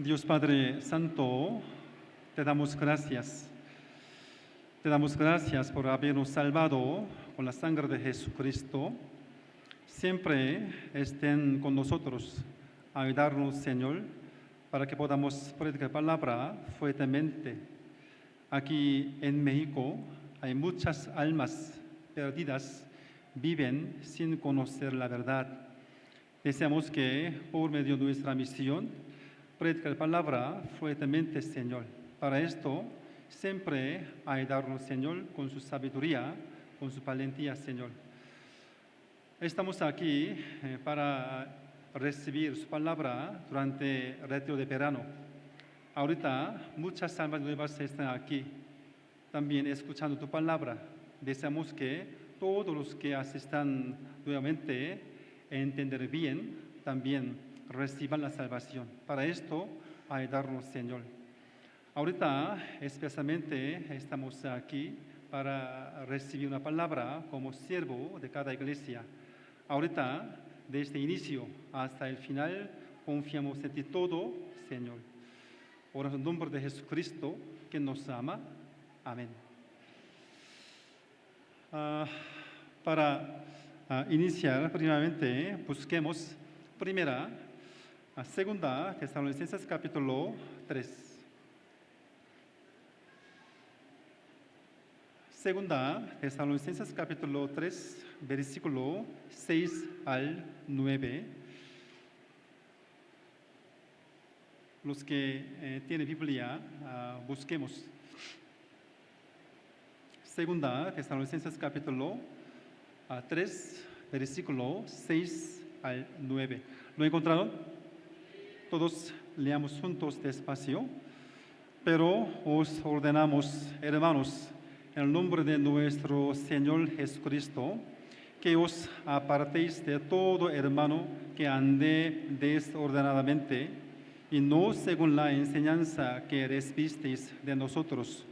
Dios Padre Santo, te damos gracias. Te damos gracias por habernos salvado con la sangre de Jesucristo. Siempre estén con nosotros, ayudarnos, Señor, para que podamos predicar palabra fuertemente. Aquí en México hay muchas almas perdidas, viven sin conocer la verdad. Deseamos que por medio de nuestra misión, predicar palabra fuertemente, Señor. Para esto, siempre ayudarnos, Señor, con su sabiduría, con su valentía, Señor. Estamos aquí para recibir su palabra durante el retiro de verano. Ahorita muchas almas nuevas están aquí, también escuchando tu palabra. Deseamos que todos los que asistan nuevamente entender bien, también reciban la salvación. Para esto, ayudarnos, Señor. Ahorita, especialmente, estamos aquí para recibir una palabra como siervo de cada iglesia. Ahorita, desde el inicio hasta el final, confiamos en ti todo, Señor. Oramos en el nombre de Jesucristo, que nos ama. Amén. Para iniciar, primeramente, busquemos segunda Tesalonicenses capítulo 3. Segunda Tesalonicenses capítulo 3, versículo 6 al 9. Los que tienen Biblia, busquemos. Segunda Tesalonicenses capítulo 3, versículo 6 al 9. ¿Lo encontraron? Todos leamos juntos despacio. Pero os ordenamos, hermanos, en el nombre de nuestro Señor Jesucristo, que os apartéis de todo hermano que ande desordenadamente y no según la enseñanza que recibisteis de nosotros,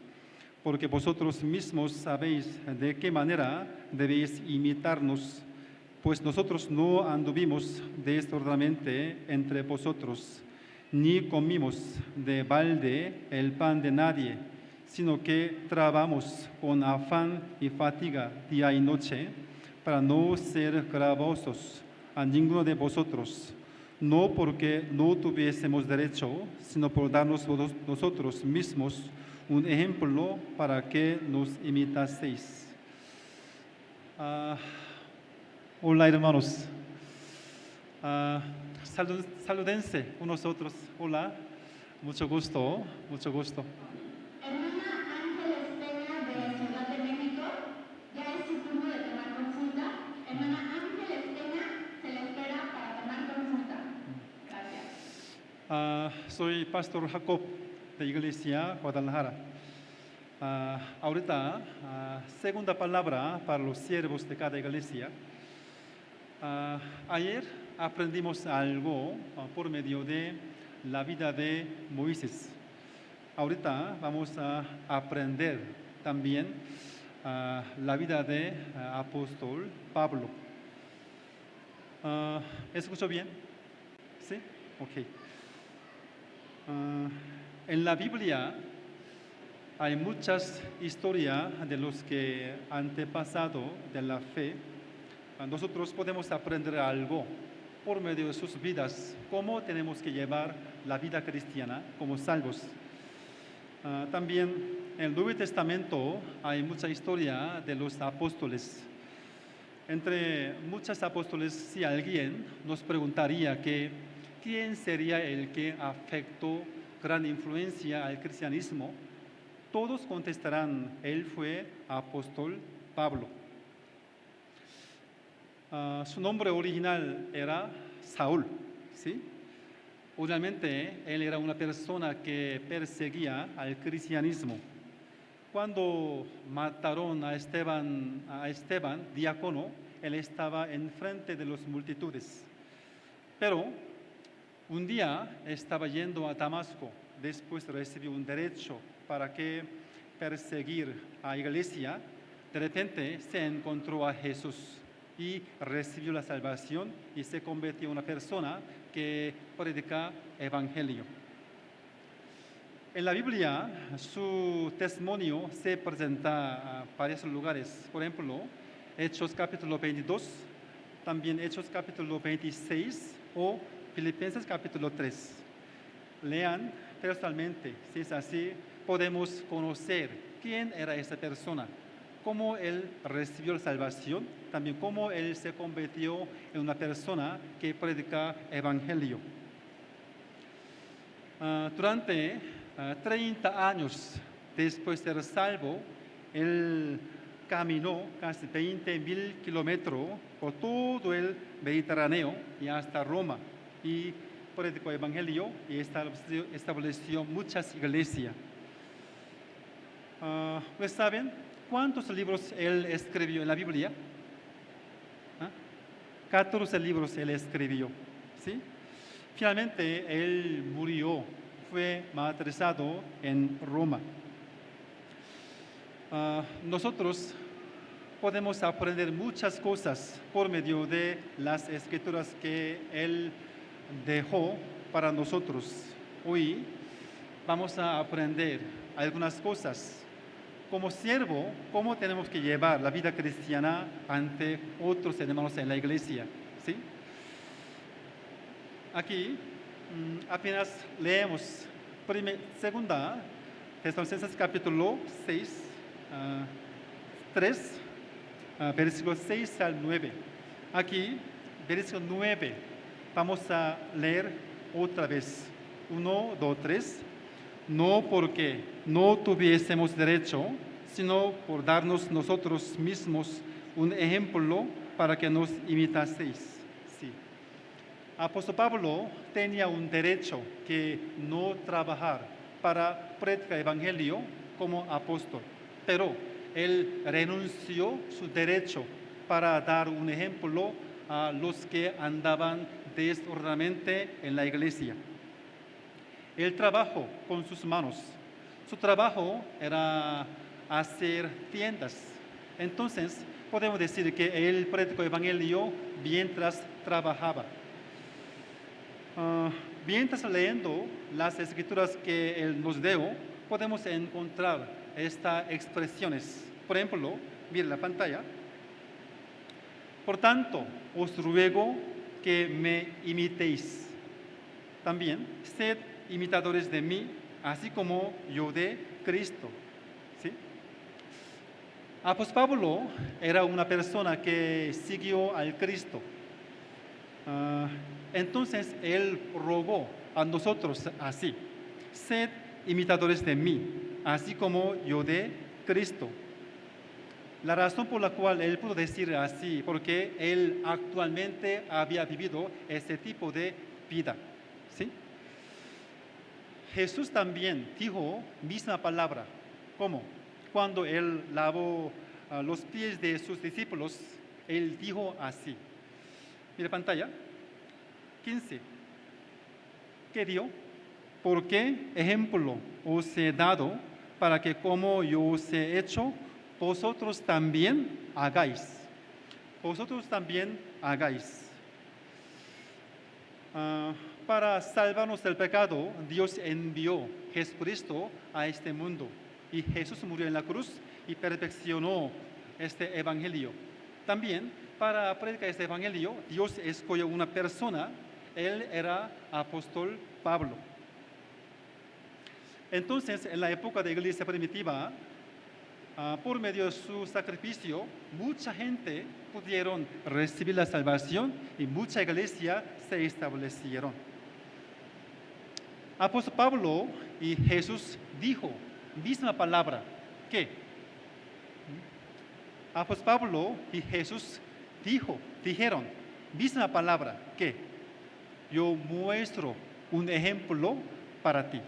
porque vosotros mismos sabéis de qué manera debéis imitarnos, pues nosotros no anduvimos desordenadamente entre vosotros, ni comimos de balde el pan de nadie, sino que trabajamos con afán y fatiga día y noche, para no ser gravosos a ninguno de vosotros, no porque no tuviésemos derecho, sino por darnos nosotros mismos un ejemplo para que nos imitaseis. Hola, hermanos. Salúdense unos otros. Hola, mucho gusto, mucho gusto. Hermana Ángeles Peña de Ciudad de México, ya es su turno de tomar consulta. Hermana Ángeles Peña, se le espera para tomar consulta. Gracias. Soy Pastor Jacob de Iglesia Guadalajara. Ahorita, segunda palabra para los siervos de cada iglesia. Ayer aprendimos algo por medio de la vida de Moisés. Ahorita vamos a aprender también la vida de apóstol Pablo. ¿Escucho bien? ¿Sí? Ok. En la Biblia hay muchas historias de los que han pasado de la fe. Nosotros podemos aprender algo por medio de sus vidas, cómo tenemos que llevar la vida cristiana como salvos. También en el Nuevo Testamento hay mucha historia de los apóstoles. Entre muchos apóstoles, si alguien nos preguntaría que quién sería el que afectó gran influencia al cristianismo, todos contestarán, él fue apóstol Pablo. Su nombre original era Saúl, ¿sí? Obviamente, él era una persona que perseguía al cristianismo. Cuando mataron a Esteban, diácono, él estaba enfrente de las multitudes. Pero un día estaba yendo a Damasco, después recibió un derecho para que perseguir a la iglesia. De repente se encontró a Jesús y recibió la salvación y se convirtió en una persona que predica evangelio. En la Biblia, su testimonio se presenta a varios lugares. Por ejemplo, Hechos capítulo 22, también Hechos capítulo 26 o Filipenses capítulo 3. Lean personalmente, si es así, podemos conocer quién era esa persona, cómo él recibió la salvación, también cómo él se convirtió en una persona que predica evangelio. Durante 30 años después de ser salvo, él caminó casi 20.000 kilómetros por todo el Mediterráneo y hasta Roma y predicó evangelio y estableció muchas iglesias. ¿Ustedes saben cuántos libros él escribió en la Biblia? 14 libros él escribió, ¿sí? Finalmente, él murió, fue martirizado en Roma. Nosotros podemos aprender muchas cosas por medio de las escrituras que él dejó para nosotros. Hoy vamos a aprender algunas cosas. Como siervo, cómo tenemos que llevar la vida cristiana ante otros hermanos en la iglesia, ¿sí? Aquí apenas leemos segunda Tesalonicenses capítulo 6, 3, versículos 6 al 9. Aquí, versículo 9, vamos a leer otra vez. 1, 2, 3. No porque no tuviésemos derecho, sino por darnos nosotros mismos un ejemplo para que nos imitaseis. Sí. Apóstol Pablo tenía un derecho que no trabajar para predicar el evangelio como apóstol, pero él renunció su derecho para dar un ejemplo a los que andaban desordenadamente en la iglesia. Él trabajó con sus manos. Su trabajo era hacer tiendas. Entonces, podemos decir que él predicó el evangelio mientras trabajaba. Mientras leyendo las escrituras que él nos dio, podemos encontrar estas expresiones. Por ejemplo, miren la pantalla. Por tanto, os ruego que me imitéis. También, sed imitadores de mí, así como yo de Cristo. ¿Sí? Apóstol Pablo era una persona que siguió al Cristo. Entonces él rogó a nosotros así: sed imitadores de mí, así como yo de Cristo. La razón por la cual él pudo decir así, porque él actualmente había vivido ese tipo de vida. ¿Sí? Jesús también dijo misma palabra. ¿Cómo? Cuando él lavó los pies de sus discípulos, él dijo así. Mira pantalla. 15. ¿Qué dio? ¿Por qué ejemplo os he dado para que como yo os he hecho, vosotros también hagáis? Vosotros también hagáis. Para salvarnos del pecado, Dios envió a Jesucristo a este mundo. Y Jesús murió en la cruz y perfeccionó este evangelio. También, para predicar este evangelio, Dios escogió una persona. Él era apóstol Pablo. Entonces, en la época de la iglesia primitiva, por medio de su sacrificio, mucha gente pudieron recibir la salvación y mucha iglesia se establecieron. Apóstol Pablo y Jesús dijo misma palabra. ¿Qué? Apóstol Pablo y Jesús dijeron misma palabra. ¿Qué? Yo muestro un ejemplo para ti.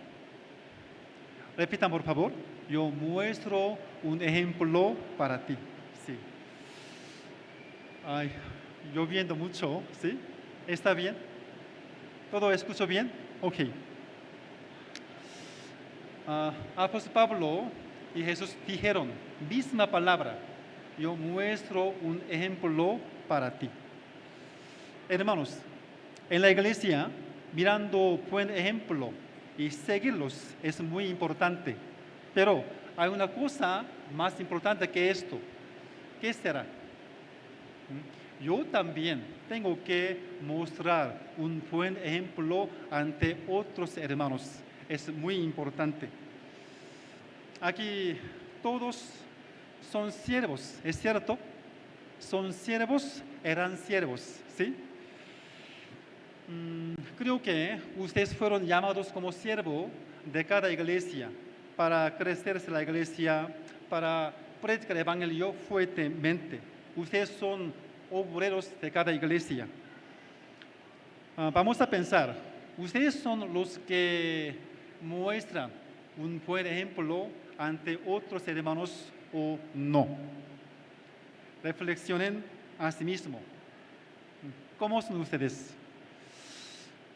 Repitan, por favor. Yo muestro un ejemplo para ti. Sí. Ay, lloviendo mucho, ¿sí? ¿Está bien? ¿Todo escucho bien? Ok. Apóstol Pablo y Jesús dijeron misma palabra. Yo muestro un ejemplo para ti. Hermanos, en la iglesia, mirando buen ejemplo, y seguirlos es muy importante. Pero hay una cosa más importante que esto. ¿Qué será? Yo también tengo que mostrar un buen ejemplo ante otros hermanos. Es muy importante. Aquí todos son siervos, ¿es cierto? Son siervos, eran siervos, ¿sí? Creo que ustedes fueron llamados como siervo de cada iglesia para crecerse la iglesia, para predicar el evangelio fuertemente. Ustedes son obreros de cada iglesia. Vamos a pensar, ustedes son los que muestran un buen ejemplo ante otros hermanos o no. Reflexionen a sí mismos. ¿Cómo son ustedes?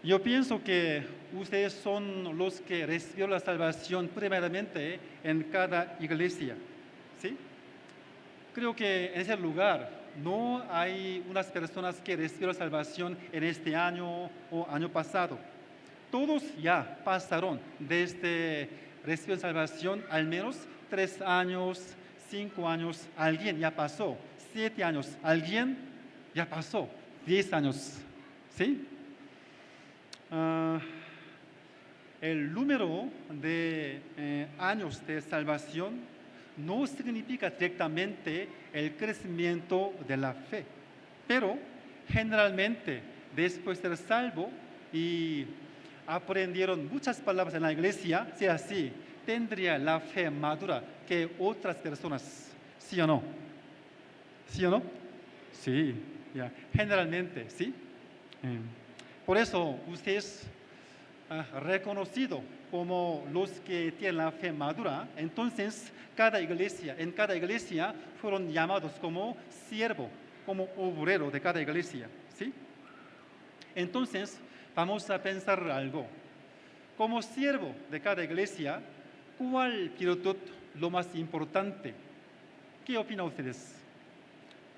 Yo pienso que ustedes son los que recibieron la salvación primeramente en cada iglesia, ¿sí? Creo que en ese lugar no hay unas personas que recibieron la salvación en este año o año pasado. Todos ya pasaron desde recibir salvación al menos 3 años, 5 años, alguien ya pasó, 7 años, alguien ya pasó, 10 años, ¿sí? El número de años de salvación no significa directamente el crecimiento de la fe, pero generalmente después de ser salvo y aprendieron muchas palabras en la iglesia, si así, tendría la fe madura que otras personas, ¿sí o no? ¿Sí o no? Sí, ya, generalmente, ¿sí? Por eso ustedes reconocido como los que tienen la fe madura, entonces en cada iglesia fueron llamados como siervo, como obrero de cada iglesia, ¿sí? Entonces, vamos a pensar algo. Como siervo de cada iglesia, ¿cuál virtud lo más importante? ¿Qué opinan ustedes?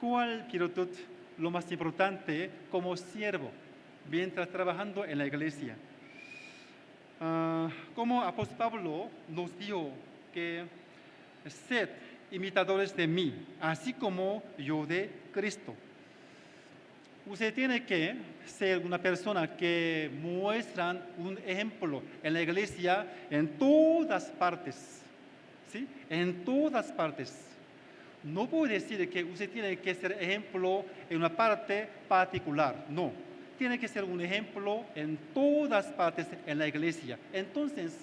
¿Cuál virtud lo más importante como siervo mientras trabajando en la iglesia? Como apóstol Pablo nos dijo que sed imitadores de mí, así como yo de Cristo. Usted tiene que ser una persona que muestra un ejemplo en la iglesia en todas partes, ¿sí? En todas partes. No puede decir que usted tiene que ser ejemplo en una parte particular, no. Tiene que ser un ejemplo en todas partes en la iglesia. Entonces,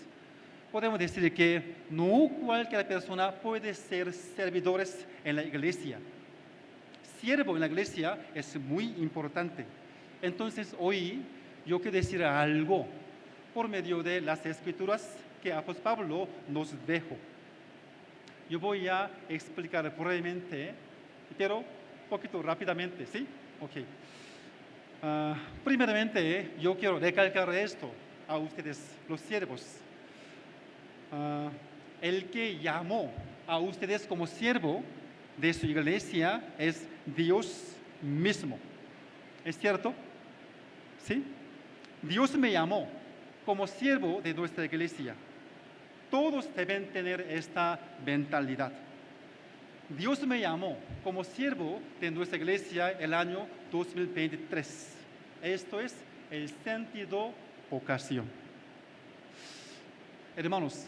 podemos decir que no cualquier persona puede ser servidores en la iglesia. Siervo en la iglesia es muy importante. Entonces, hoy yo quiero decir algo por medio de las escrituras que apóstol Pablo nos dejó. Yo voy a explicar brevemente, pero un poquito rápidamente, ¿sí? Ok. Primeramente, yo quiero recalcar esto a ustedes, los siervos. El que llamó a ustedes como siervo de su iglesia es Dios mismo. ¿Es cierto? ¿Sí? Dios me llamó como siervo de nuestra iglesia. Todos deben tener esta mentalidad. Dios me llamó como siervo de nuestra iglesia el año 2023. Esto es el sentido vocación. Hermanos,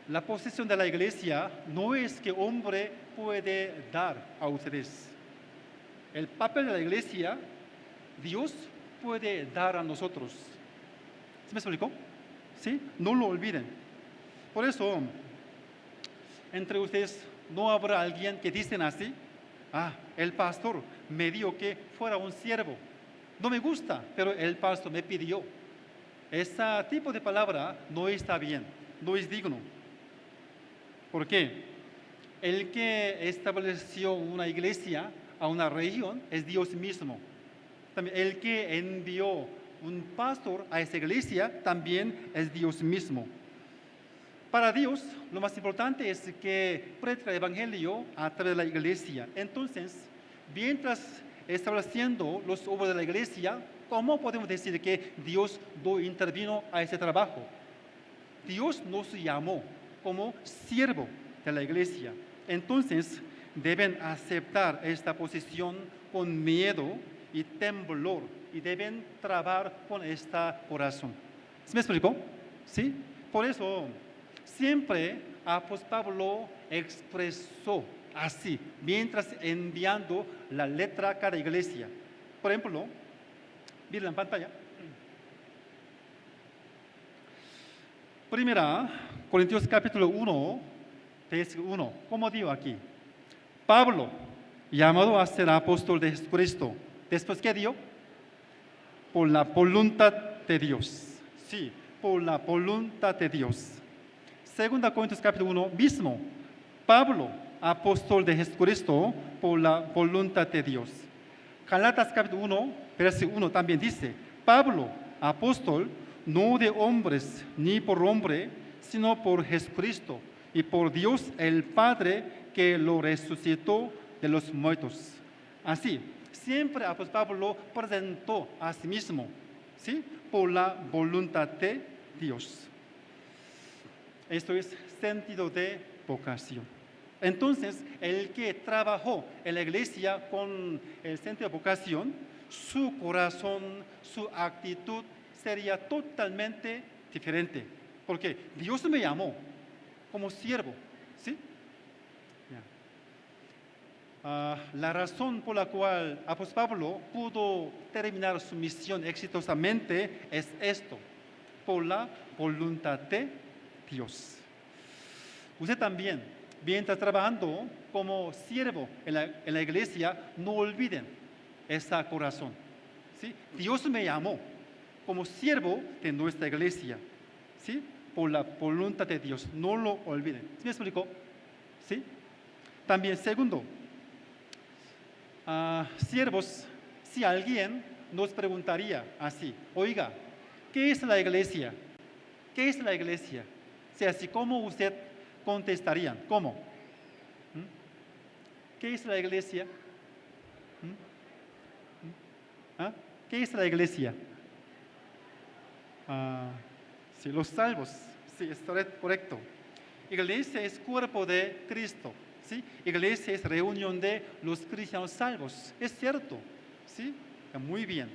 la posición de la iglesia no es que hombre puede dar a ustedes. El papel de la iglesia, Dios puede dar a nosotros. ¿Se me explicó? ¿Sí? No lo olviden. Por eso, entre ustedes no habrá alguien que dicen así: el pastor me dijo que fuera un siervo. No me gusta, pero el pastor me pidió. Ese tipo de palabra no está bien, no es digno. ¿Por qué? El que estableció una iglesia a una región es Dios mismo. También el que envió un pastor a esa iglesia también es Dios mismo. Para Dios, lo más importante es que predica el evangelio a través de la iglesia. Entonces, mientras estableciendo los obras de la iglesia, ¿cómo podemos decir que Dios no intervino a ese trabajo? Dios nos llamó como siervo de la iglesia. Entonces, deben aceptar esta posición con miedo y temblor y deben trabajar con este corazón. ¿Sí me explico? ¿Sí? Por eso, siempre apóstol Pablo expresó así, mientras enviando la letra a cada iglesia. Por ejemplo, miren en pantalla. Primera, Corintios capítulo 1, versículo 1. ¿Cómo digo aquí? Pablo, llamado a ser apóstol de Jesucristo. ¿Después qué dio? Por la voluntad de Dios. Sí, por la voluntad de Dios. Segunda Corintios capítulo 1, mismo. Pablo, apóstol de Jesucristo, por la voluntad de Dios. Galatas capítulo 1, versículo 1 también dice, Pablo, apóstol, no de hombres ni por hombre, sino por Jesucristo y por Dios el Padre que lo resucitó de los muertos. Así, siempre apóstol Pablo presentó a sí mismo, ¿sí? Por la voluntad de Dios. Esto es sentido de vocación. Entonces, el que trabajó en la iglesia con el sentido de vocación, su corazón, su actitud sería totalmente diferente. Porque Dios me llamó como siervo, ¿sí? La razón por la cual apóstol Pablo pudo terminar su misión exitosamente es esto, por la voluntad de Dios. Usted también, mientras trabajando como siervo en la iglesia, no olviden ese corazón, ¿sí? Dios me llamó como siervo de nuestra iglesia, ¿sí? Por la voluntad de Dios, no lo olviden. ¿Sí me explico? ¿Sí? También, segundo, siervos, si alguien nos preguntaría así, oiga, ¿qué es la iglesia? ¿Qué es la iglesia? O sea, así, ¿cómo usted contestaría? ¿Cómo? ¿Qué es la iglesia? ¿Qué es la iglesia? Sí, los salvos, sí, es correcto. Iglesia es cuerpo de Cristo, ¿sí? Iglesia es reunión de los cristianos salvos, es cierto, ¿sí? Muy bien.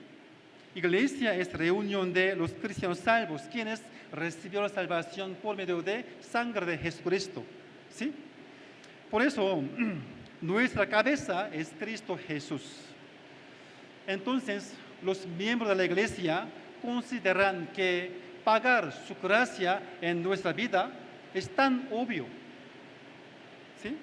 Iglesia es reunión de los cristianos salvos, quienes recibieron la salvación por medio de sangre de Jesucristo, ¿sí? Por eso, nuestra cabeza es Cristo Jesús. Entonces, los miembros de la iglesia consideran que pagar su gracia en nuestra vida es tan obvio, ¿sí?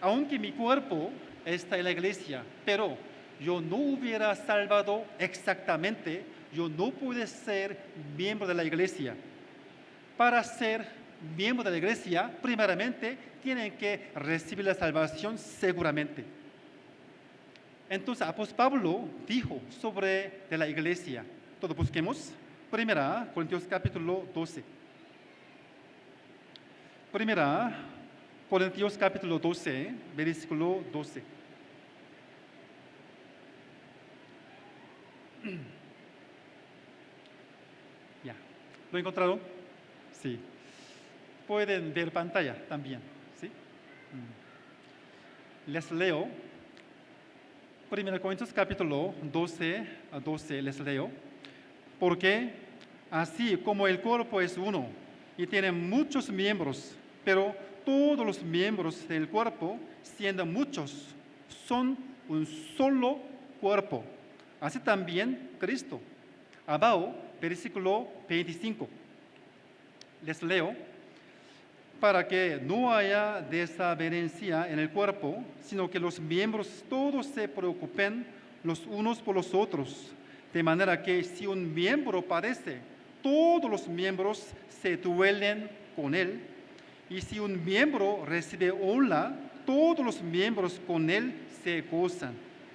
Aunque mi cuerpo está en la iglesia, pero yo no hubiera salvado exactamente, yo no pude ser miembro de la iglesia. Para ser miembro de la iglesia, primeramente, tienen que recibir la salvación seguramente. Entonces, apóstol Pablo dijo sobre de la iglesia. Todos busquemos. Primera, Corintios capítulo 12. Primera, Corintios capítulo 12, versículo 12. Ya, ¿lo encontraron? Sí. Pueden ver pantalla también, ¿sí? Les leo. 1 Corintios capítulo 12 a 12 les leo. Porque así como el cuerpo es uno y tiene muchos miembros, pero todos los miembros del cuerpo, siendo muchos, son un solo cuerpo. Así también Cristo. Abajo, versículo 25. Les leo. Para que no haya desavenencia en el cuerpo, sino que los miembros todos se preocupen los unos por los otros. De manera que si un miembro padece, todos los miembros se duelen con él. Y si un miembro recibe honra, todos los miembros con él se gozan.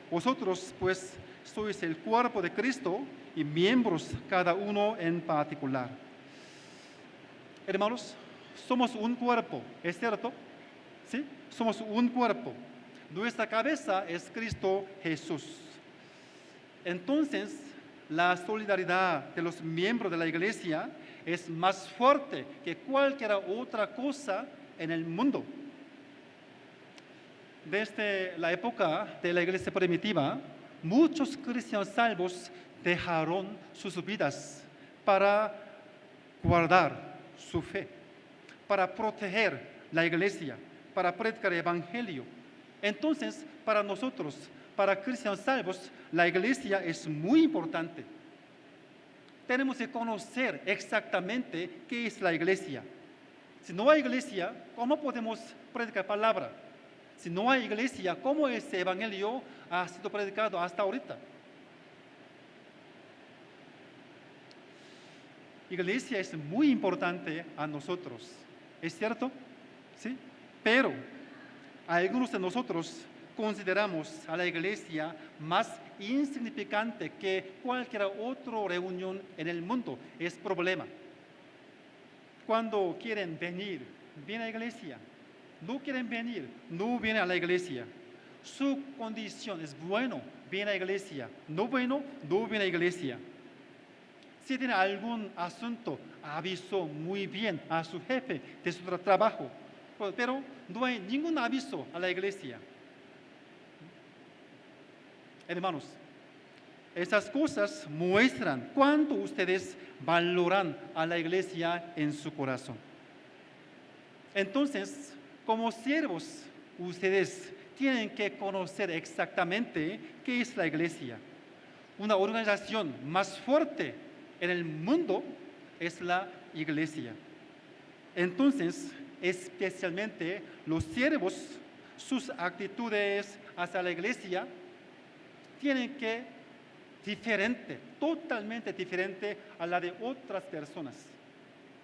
Vosotros, pues, sois el cuerpo de Cristo y miembros cada uno en particular. Hermanos, somos un cuerpo, ¿es cierto? ¿Sí? Somos un cuerpo. Nuestra cabeza es Cristo Jesús. Entonces, la solidaridad de los miembros de la iglesia es más fuerte que cualquier otra cosa en el mundo. Desde la época de la iglesia primitiva, muchos cristianos salvos dejaron sus vidas para guardar su fe, para proteger la iglesia, para predicar el evangelio. Entonces, para nosotros, para cristianos salvos, la iglesia es muy importante. Tenemos que conocer exactamente qué es la iglesia. Si no hay iglesia, ¿cómo podemos predicar palabra? Si no hay iglesia, ¿cómo ese evangelio ha sido predicado hasta ahorita? Iglesia es muy importante a nosotros, ¿es cierto? ¿Sí? Pero algunos de nosotros consideramos a la iglesia más insignificante que cualquier otra reunión en el mundo. Es problema. Cuando quieren venir, vienen a la iglesia. No quieren venir, no vienen a la iglesia. Su condición es bueno, viene a la iglesia. No bueno, no viene a la iglesia. Si tiene algún asunto, avisó muy bien a su jefe de su trabajo. Pero no hay ningún aviso a la iglesia. Hermanos, esas cosas muestran cuánto ustedes valoran a la iglesia en su corazón. Entonces, como siervos, ustedes tienen que conocer exactamente qué es la iglesia. Una organización más fuerte en el mundo es la iglesia. Entonces, especialmente los siervos, sus actitudes hacia la iglesia tienen que diferente, totalmente diferente a la de otras personas.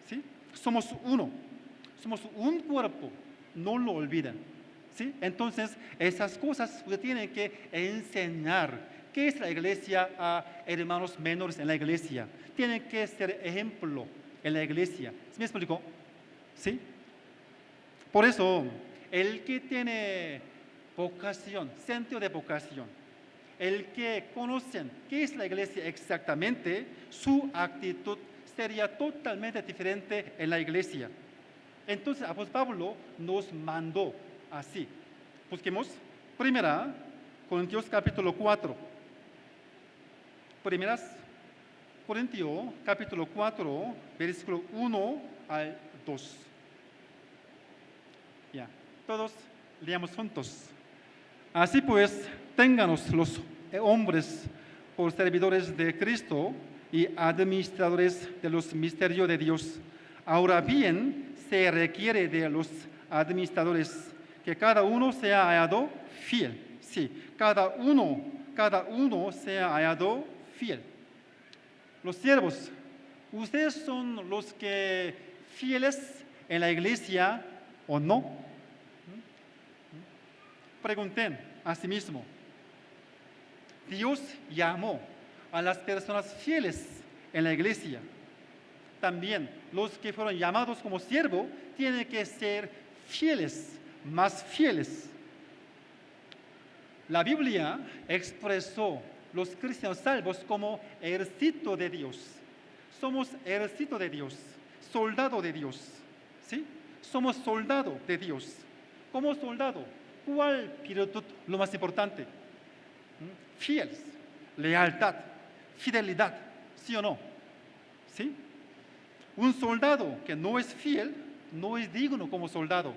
¿Sí? Somos uno, somos un cuerpo, no lo olviden. ¿Sí? Entonces, esas cosas usted tiene que enseñar. ¿Qué es la iglesia a hermanos menores en la iglesia? Tienen que ser ejemplo en la iglesia. ¿Sí me explico? ¿Sí? Por eso, el que tiene vocación, sentido de vocación, el que conocen qué es la iglesia exactamente, su actitud sería totalmente diferente en la iglesia. Entonces, apóstol Pablo nos mandó así. Busquemos 1 Corintios capítulo 4. 1 Corintios capítulo 4, versículo 1 al 2. Ya, todos leamos juntos. Así pues, ténganos los hombres por servidores de Cristo y administradores de los misterios de Dios. Ahora bien, se requiere de los administradores que cada uno sea hallado fiel. Sí, cada uno sea hallado fiel. Los siervos, ¿ustedes son los que fieles en la iglesia o no? Pregunten a sí mismo. Dios llamó a las personas fieles en la iglesia. También los que fueron llamados como siervo tienen que ser fieles, más fieles. La Biblia expresó los cristianos salvos como ejército de Dios. Somos ejército de Dios, soldado de Dios. ¿Sí? Somos soldado de Dios. Como soldado, ¿cuál virtud lo más importante? Fieles, lealtad, fidelidad, ¿sí o no? ¿Sí? Un soldado que no es fiel no es digno como soldado.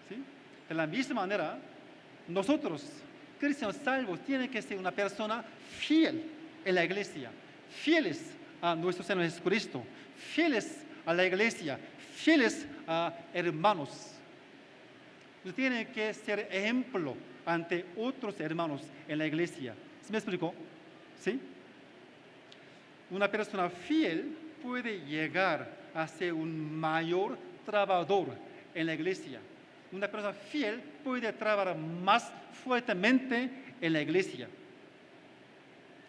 ¿Sí? De la misma manera, nosotros, cristianos salvos, tienen que ser una persona fiel en la iglesia, fieles a nuestro Señor Jesucristo, fieles a la iglesia, fieles a hermanos. Usted tiene que ser ejemplo ante otros hermanos en la iglesia. ¿Sí me explico? ¿Sí? Una persona fiel puede llegar a ser un mayor trabajador en la iglesia. Una persona fiel puede trabajar más fuertemente en la iglesia.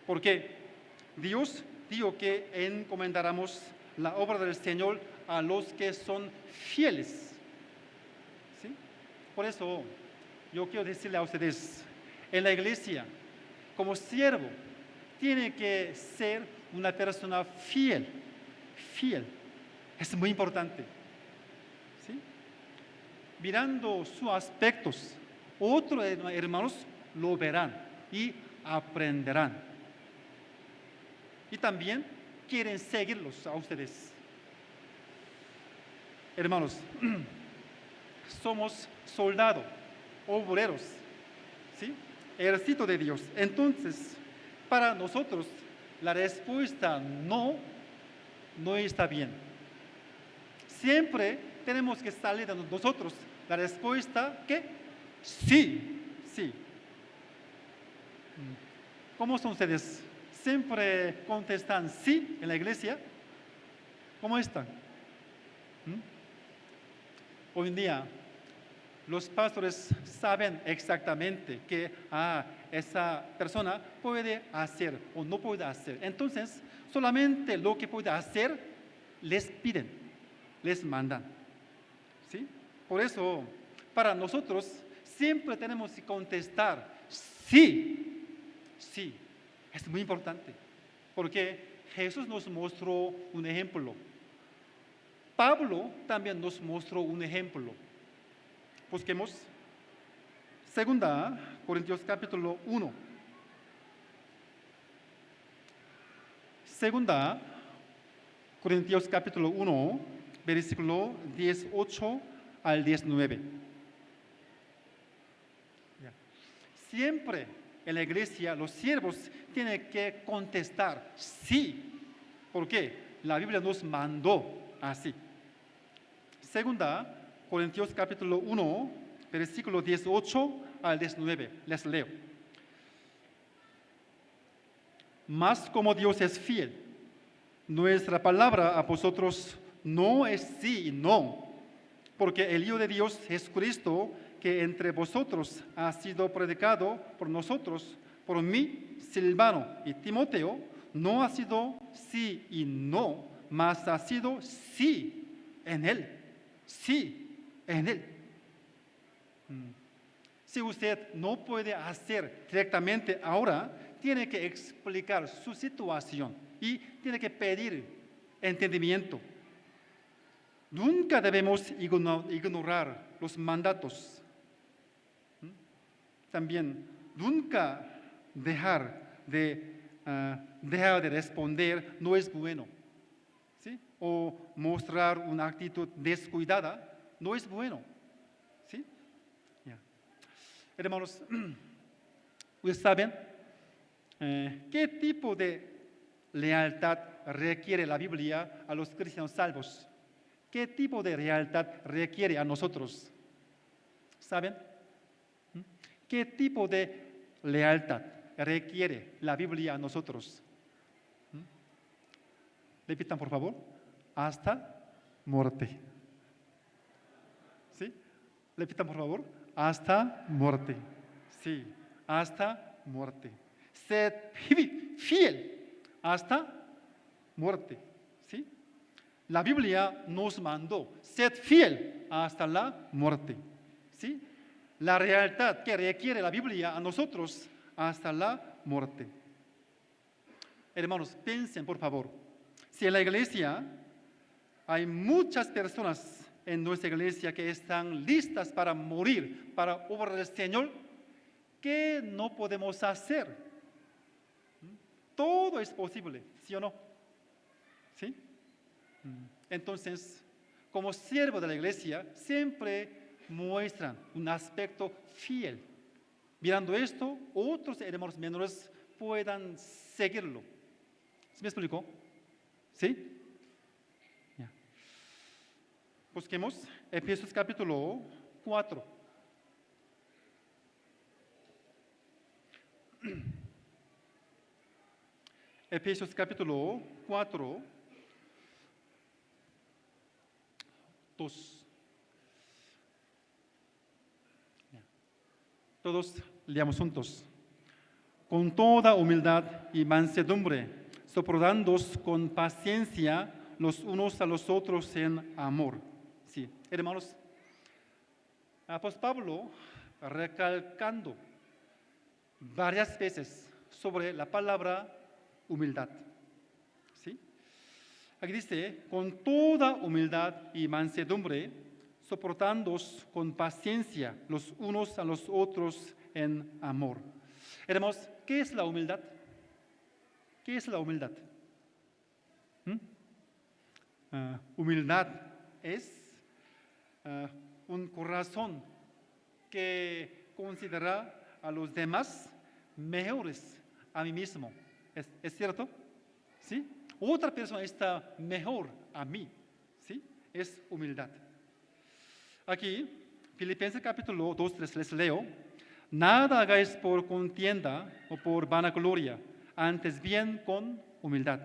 Porque Dios dijo que encomendáramos la obra del Señor a los que son fieles. ¿Sí? Por eso yo quiero decirle a ustedes, en la iglesia, como siervo, tiene que ser una persona fiel, fiel. Es muy importante. ¿Sí? Mirando sus aspectos, otros hermanos lo verán y aprenderán. Y también quieren seguirlos a ustedes. Hermanos, somos soldados, obreros, ¿sí? Ejército de Dios. Entonces, para nosotros, la respuesta no está bien. Siempre tenemos que salir de nosotros la respuesta que sí, sí. ¿Cómo son ustedes? ¿Siempre contestan sí en la iglesia? ¿Cómo están? Hoy en día, los pastores saben exactamente que esa persona puede hacer o no puede hacer. Entonces, solamente lo que puede hacer, les piden, les mandan. ¿Sí? Por eso, para nosotros, siempre tenemos que contestar sí, sí. Es muy importante, porque Jesús nos mostró un ejemplo. Pablo también nos mostró un ejemplo. Busquemos 2 Corintios capítulo 1. 2 Corintios capítulo 1, versículo 18 al 19. Siempre en la iglesia los siervos tienen que contestar sí. ¿Por qué? La Biblia nos mandó así. 2 Corintios capítulo 1, versículo 18 al 19. Les leo. Mas como Dios es fiel, nuestra palabra a vosotros no es sí y no, porque el Hijo de Dios, Jesucristo, que entre vosotros ha sido predicado por nosotros, por mí, Silvano y Timoteo, no ha sido sí y no, mas ha sido sí en él. Sí en él. Si usted no puede hacer directamente ahora, tiene que explicar su situación y tiene que pedir entendimiento. Nunca debemos ignorar los mandatos. También nunca dejar de responder no es bueno. ¿Sí? O mostrar una actitud descuidada no es bueno. ¿Sí? Yeah. Hermanos, ¿ustedes saben qué tipo de lealtad requiere la Biblia a los cristianos salvos? ¿Qué tipo de lealtad requiere a nosotros? ¿Saben? ¿Qué tipo de lealtad requiere la Biblia a nosotros? Repitan, por favor. Hasta muerte. ¿Sí? Repitan, por favor. Hasta muerte. Sí, hasta muerte. Sed fiel hasta muerte. ¿Sí? La Biblia nos mandó, sed fiel hasta la muerte. ¿Sí? La realidad que requiere la Biblia a nosotros hasta la muerte. Hermanos, piensen, por favor. Si en la iglesia hay muchas personas en nuestra iglesia que están listas para morir, para obrar del Señor, ¿qué no podemos hacer? Todo es posible, ¿sí o no? ¿Sí? Entonces, como siervo de la iglesia, siempre muestran un aspecto fiel. Mirando esto, otros hermanos menores puedan seguirlo. ¿Sí me explico? ¿Sí? Ya. Busquemos Efesios capítulo 4. Efesios capítulo 4, 2. Todos leamos juntos. Con toda humildad y mansedumbre, soportándoos con paciencia los unos a los otros en amor. Sí, hermanos, apóstol Pablo recalcando varias veces sobre la palabra humildad. ¿Sí? Aquí dice, con toda humildad y mansedumbre, soportándoos con paciencia los unos a los otros en amor. Hermanos, ¿qué es la humildad? ¿Qué es la humildad? Humildad es un corazón que considera a los demás mejores a mí mismo. ¿Es cierto? ¿Sí? Otra persona está mejor a mí. ¿Sí? Es humildad. Aquí, Filipenses capítulo 2, 3, les leo. Nada hagáis por contienda o por vanagloria, antes bien con humildad,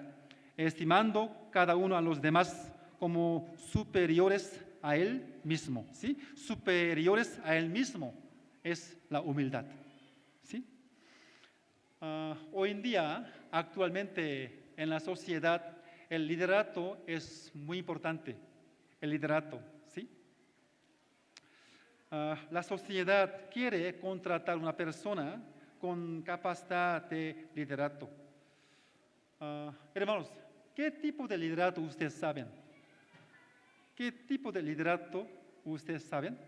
estimando cada uno a los demás como superiores a él mismo. ¿Sí? Superiores a él mismo es la humildad. ¿Sí? Hoy en día, actualmente en la sociedad, el liderato es muy importante. El liderato, ¿sí? La sociedad quiere contratar una persona con capacidad de liderato. Hermanos, ¿qué tipo de liderato ustedes saben? ¿Qué tipo de liderato ustedes saben?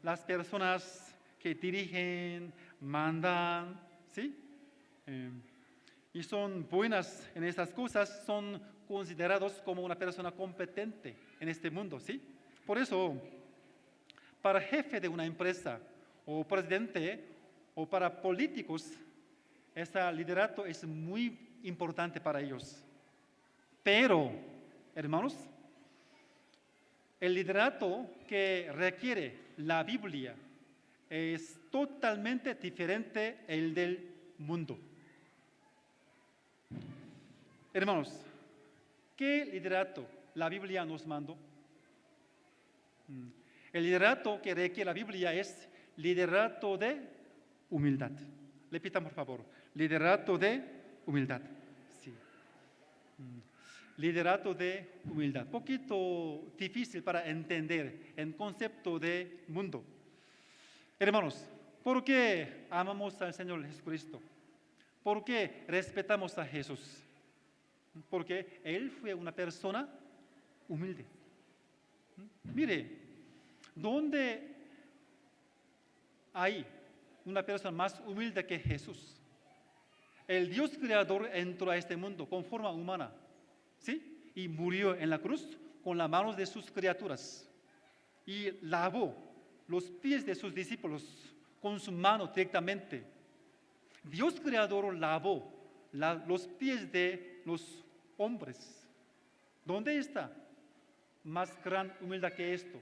Las personas que dirigen, mandan, ¿sí? Y son buenas en estas cosas, son considerados como una persona competente en este mundo, ¿sí? Por eso, para jefe de una empresa o presidente o para políticos, este liderato es muy importante para ellos. Pero, hermanos, el liderato que requiere la Biblia es totalmente diferente al del mundo. Hermanos, ¿qué liderato la Biblia nos mandó? El liderato que requiere la Biblia es liderato de humildad. Repitan, por favor. Liderato de humildad. Sí. Liderato de humildad. Poquito difícil para entender el concepto de mundo. Hermanos, ¿por qué amamos al Señor Jesucristo? ¿Por qué respetamos a Jesús? Porque Él fue una persona humilde. Mire, ¿dónde hay una persona más humilde que Jesús? El Dios creador entró a este mundo con forma humana, ¿sí? Y murió en la cruz con las manos de sus criaturas. Y lavó los pies de sus discípulos con su mano directamente. Dios creador lavó los pies de los hombres. ¿Dónde está más gran humildad que esto?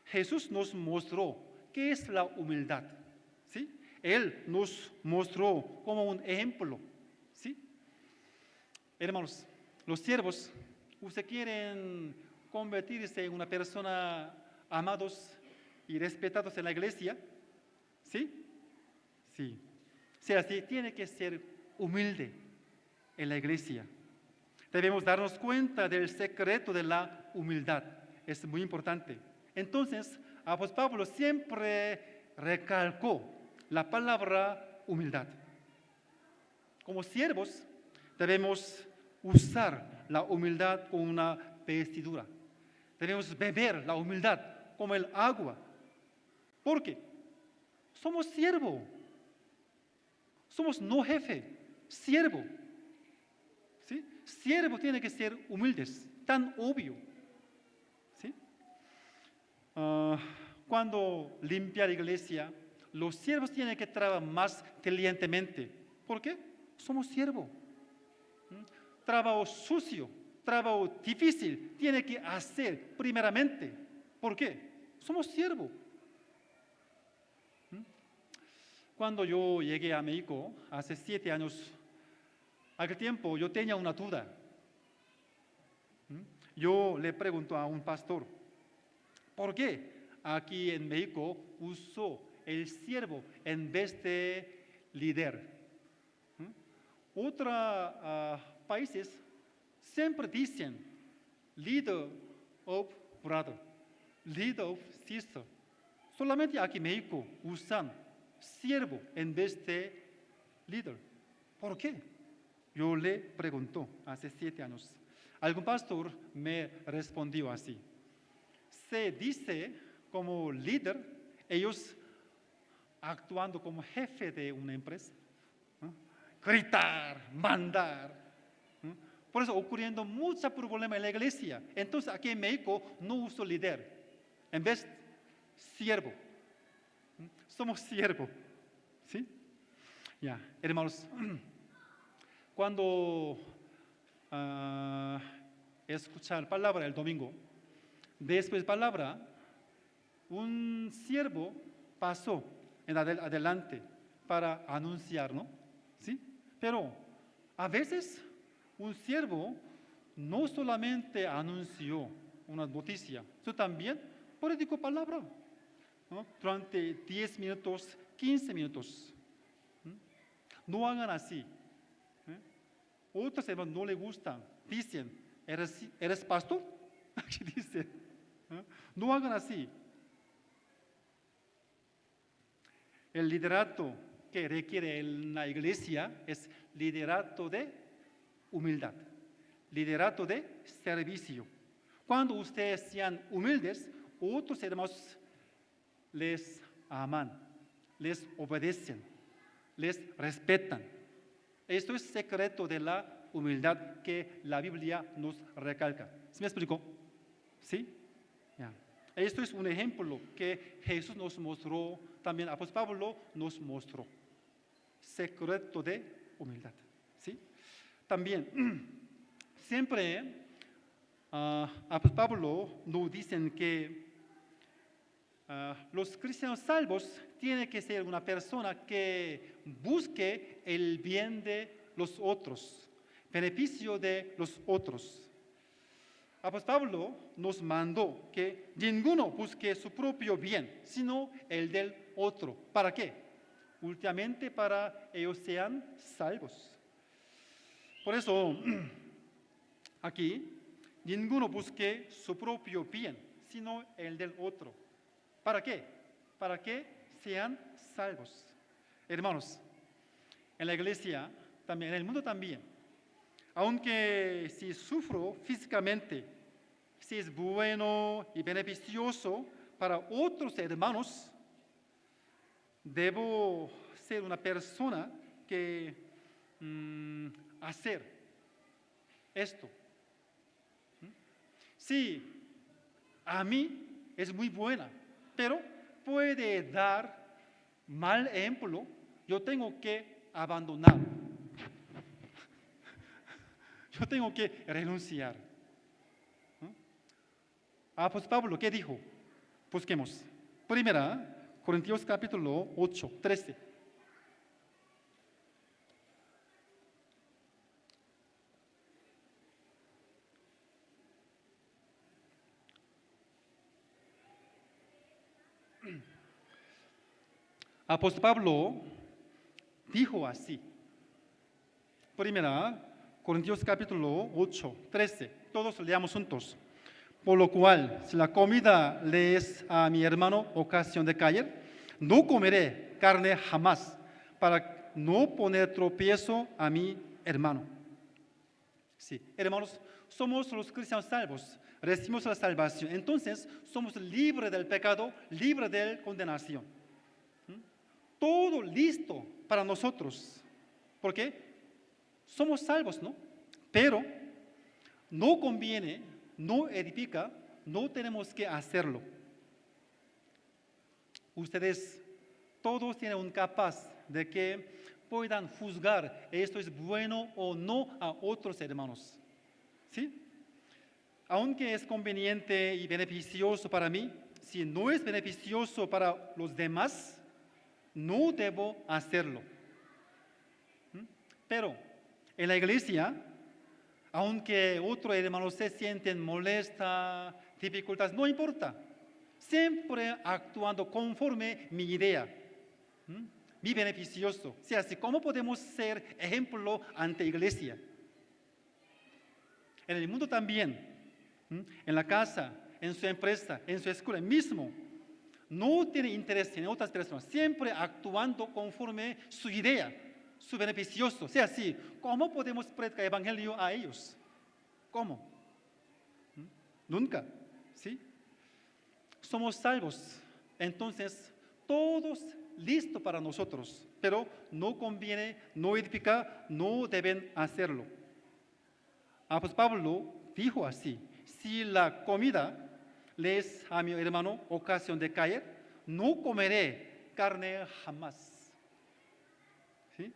Jesús nos mostró qué es la humildad, ¿sí? Él nos mostró como un ejemplo, ¿sí? Hermanos, los siervos, ¿ustedes quieren convertirse en una persona amados y respetados en la iglesia? ¿Sí? Sí. Si así, tiene que ser humilde en la iglesia. Debemos darnos cuenta del secreto de la humildad. Es muy importante. Entonces, apóstol Pablo siempre recalcó la palabra humildad. Como siervos, debemos usar la humildad como una vestidura. Debemos beber la humildad como el agua. ¿Por qué? Somos siervo. Somos no jefe, siervo. ¿Sí? Siervo tiene que ser humildes, tan obvio. ¿Sí? Cuando limpia la iglesia, los siervos tienen que trabajar más diligentemente. ¿Por qué? Somos siervos. Trabajo sucio, trabajo difícil, tiene que hacer primeramente. ¿Por qué? Somos siervos. Cuando yo llegué a México hace 7 años, aquel tiempo yo tenía una duda. Yo le pregunto a un pastor, ¿por qué aquí en México usó el siervo en vez de líder? Otros países siempre dicen leader of brother, leader of sister. Solamente aquí en México usan siervo en vez de líder. ¿Por qué? Yo le pregunto hace 7 años. Algún pastor me respondió así. Se dice como líder, ellos actuando como jefe de una empresa, ¿no? Gritar, mandar. ¿No? Por eso ocurriendo muchos problemas en la iglesia. Entonces aquí en México no uso líder, en vez siervo. ¿No? Somos siervo, ¿sí? Ya, hermanos, cuando escuchar palabra el domingo, después palabra, un siervo pasó en adelante para anunciar, ¿no? ¿Sí? Pero a veces un siervo no solamente anunció una noticia, sino también predicó palabra, ¿no? Durante 10 minutos, 15 minutos. No hagan así. Otros hermanos no les gustan. Dicen, ¿eres pastor? Aquí dice. No hagan así. El liderato que requiere en la iglesia es liderato de humildad, liderato de servicio. Cuando ustedes sean humildes, otros hermanos les aman, les obedecen, les respetan. Esto es secreto de la humildad que la Biblia nos recalca. ¿Sí me explico? ¿Sí? Ya. Esto es un ejemplo que Jesús nos mostró, también apóstol Pablo nos mostró. Secreto de humildad. ¿Sí? También, siempre apóstol Pablo nos dicen que los cristianos salvos tienen que ser una persona que busque el bien de los otros, beneficio de los otros. Apóstol Pablo nos mandó que ninguno busque su propio bien, sino el del otro. ¿Para qué? Últimamente para ellos sean salvos. Por eso, aquí, ninguno busque su propio bien, sino el del otro. ¿Para qué? Para que sean salvos. Hermanos, en la iglesia, también, en el mundo también, aunque si sufro físicamente, si es bueno y beneficioso para otros hermanos, debo ser una persona que hacer esto. Si a mí es muy buena, pero puede dar mal ejemplo, yo tengo que abandonar. Yo tengo que renunciar. Apóstol Pablo, ¿qué dijo? Busquemos. Primera, Corintios capítulo 8, 13. Apóstol Pablo dijo así. Primera, Corintios capítulo 8, 13. Todos leamos juntos. Por lo cual, si la comida le es a mi hermano ocasión de caer, no comeré carne jamás, para no poner tropiezo a mi hermano. Sí, hermanos, somos los cristianos salvos, recibimos la salvación, entonces somos libres del pecado, libres de condenación. Todo listo para nosotros. ¿Por qué? Somos salvos, ¿no? Pero no conviene, no edifica, no tenemos que hacerlo. Ustedes todos tienen un capaz de que puedan juzgar esto es bueno o no a otros hermanos. ¿Sí? Aunque es conveniente y beneficioso para mí, si no es beneficioso para los demás, no debo hacerlo. Pero en la iglesia, aunque otros hermanos se sienten molestas, dificultades, no importa. Siempre actuando conforme mi idea, mi beneficioso. O sea, así, ¿cómo podemos ser ejemplo ante la iglesia? En el mundo también, en la casa, en su empresa, en su escuela mismo. no tiene interés en otras personas, siempre actuando conforme su idea, su beneficioso. Sea así, ¿cómo podemos predicar el evangelio a ellos? ¿Cómo? Nunca, ¿sí? Somos salvos, entonces todos listos para nosotros, pero no conviene, no edifica, no deben hacerlo. Pues Pablo dijo así: si la comida le es a mi hermano ocasión de caer, no comeré carne jamás. ¿Sí?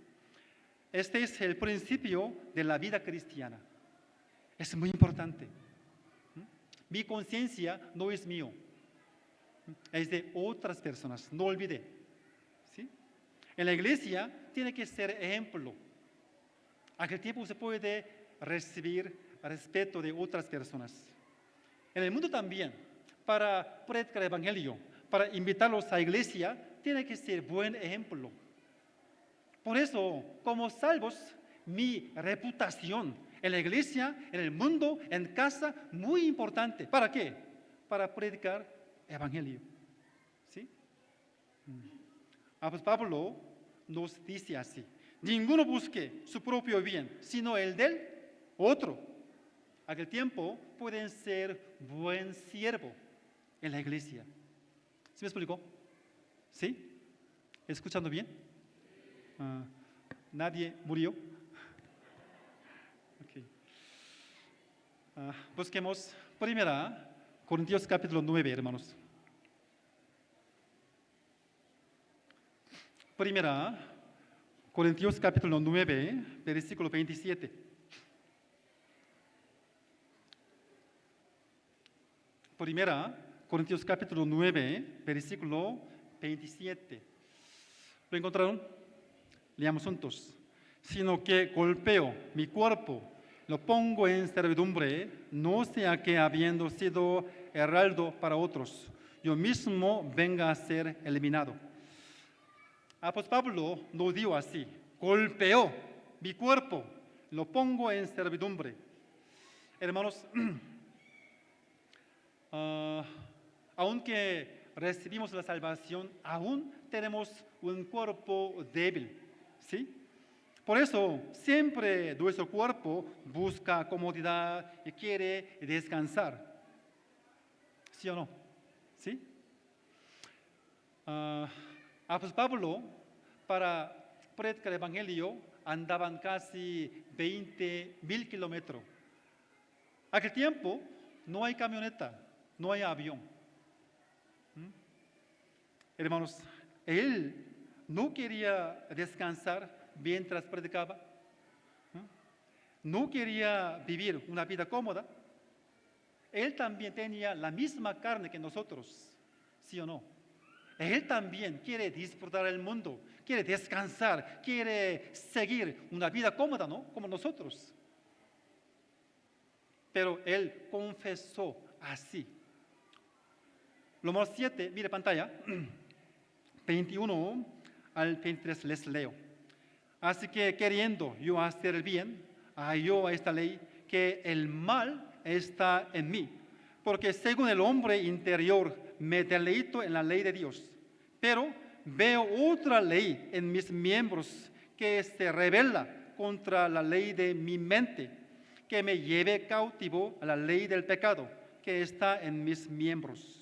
Este es el principio de la vida cristiana. Es muy importante. Mi conciencia no es mío, es de otras personas, no olvide. ¿Sí? En la iglesia tiene que ser ejemplo. Aquel tiempo se puede recibir respeto de otras personas. En el mundo también, para predicar el evangelio, para invitarlos a la iglesia, tiene que ser buen ejemplo. Por eso, como salvos, mi reputación en la iglesia, en el mundo, en casa, muy importante. ¿Para qué? Para predicar el evangelio. ¿Sí? Pues Pablo nos dice así: ninguno busque su propio bien, sino el del otro. Aquel tiempo pueden ser buen siervo en la iglesia. ¿Sí me explicó? ¿Sí? ¿Escuchando bien? ¿Nadie murió? Okay. Busquemos primera Corintios capítulo 9, hermanos. Primera Corintios capítulo 9, versículo 27. Primera Corintios capítulo 9, versículo 27. ¿Lo encontraron? Leamos juntos. Sino que golpeo mi cuerpo, lo pongo en servidumbre, no sea que habiendo sido heraldo para otros, yo mismo venga a ser eliminado. Pues Pablo lo dijo así: golpeó mi cuerpo, lo pongo en servidumbre. Hermanos, aunque recibimos la salvación, aún tenemos un cuerpo débil, ¿sí? Por eso siempre nuestro cuerpo busca comodidad y quiere descansar. ¿Sí o no? ¿Sí? Pues Pablo, para predicar el evangelio, andaban casi 20,000 kilómetros. Aquel tiempo no hay camioneta, no hay avión. Hermanos, él no quería descansar mientras predicaba. No quería vivir una vida cómoda. Él también tenía la misma carne que nosotros, ¿sí o no? Él también quiere disfrutar el mundo, quiere descansar, quiere seguir una vida cómoda, ¿no? Como nosotros. Pero él confesó así. Número 7, mire pantalla, 21 al 23 les leo. Así que queriendo yo hacer el bien, hallo esta ley, que el mal está en mí, porque según el hombre interior me deleito en la ley de Dios, pero veo otra ley en mis miembros que se rebela contra la ley de mi mente, que me lleve cautivo a la ley del pecado que está en mis miembros.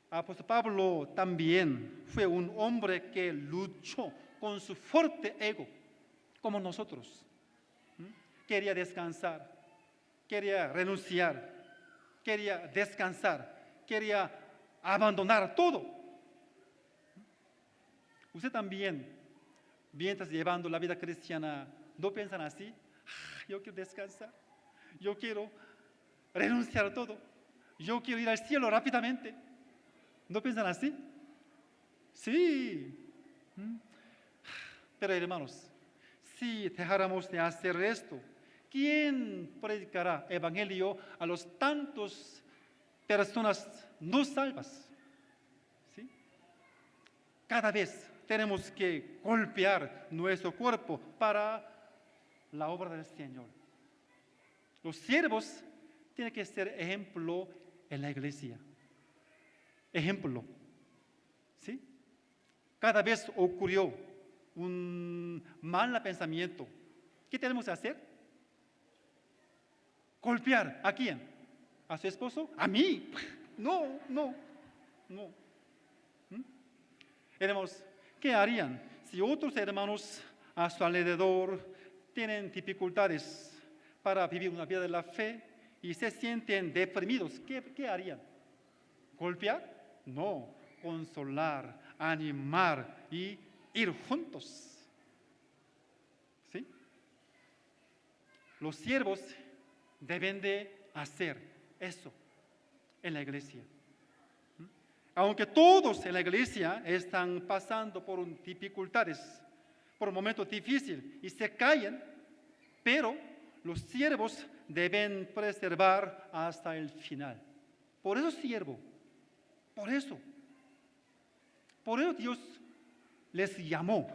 Apóstol Pablo también fue un hombre que luchó con su fuerte ego, como nosotros. Quería descansar, quería renunciar, quería descansar, quería abandonar todo. Usted también, mientras llevando la vida cristiana, ¿no piensan así? Yo quiero descansar, yo quiero renunciar a todo, yo quiero ir al cielo rápidamente. ¿No piensan así? Sí. Pero hermanos, si dejáramos de hacer esto, ¿quién predicará el evangelio a los tantos personas no salvas? ¿Sí? Cada vez tenemos que golpear nuestro cuerpo para la obra del Señor. Los siervos tienen que ser ejemplo en la iglesia. ejemplo. ¿Sí? Cada vez ocurrió un mal pensamiento. ¿Qué tenemos que hacer? ¿Golpear a quién? ¿A su esposo? ¿A mí? No, no, no. ¿Mm? Hermanos, ¿qué harían si otros hermanos a su alrededor tienen dificultades para vivir una vida de la fe y se sienten deprimidos? ¿Qué harían? ¿Golpear? No, consolar, animar y ir juntos. ¿Sí? Los siervos deben de hacer eso en la iglesia. Aunque todos en la iglesia están pasando por dificultades, por momentos difíciles y se caen, pero los siervos deben preservar hasta el final. Por eso siervo, por eso Dios les llamó